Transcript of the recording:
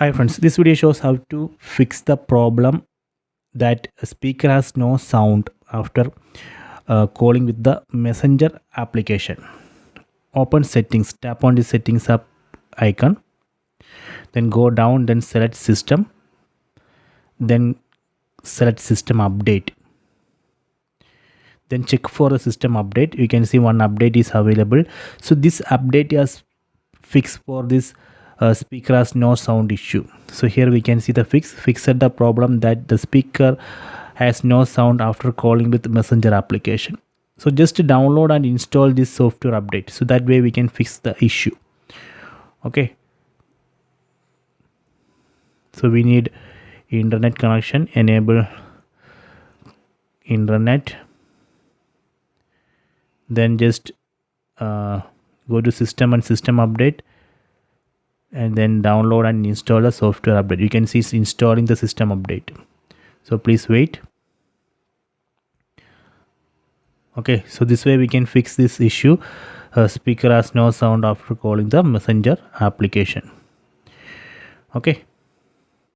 Hi friends, this video shows how to fix the problem that a speaker has no sound after calling with the messenger application. Open settings, tap on the settings up icon, then go down, then select system, then select system update, then check for the system update. You can see one update is available. So this update is fixed for this speaker has no sound issue. So here we can see the fixed the problem that the speaker has no sound after calling with messenger application. So just download and install this software update, so that way we can fix the issue. Okay, so we need internet connection, enable internet, then just go to system and system update, and then download and install the software update. You can see it's installing the system update, so please wait. Okay, so this way we can fix this issue. Speaker has no sound after calling the messenger application. Okay,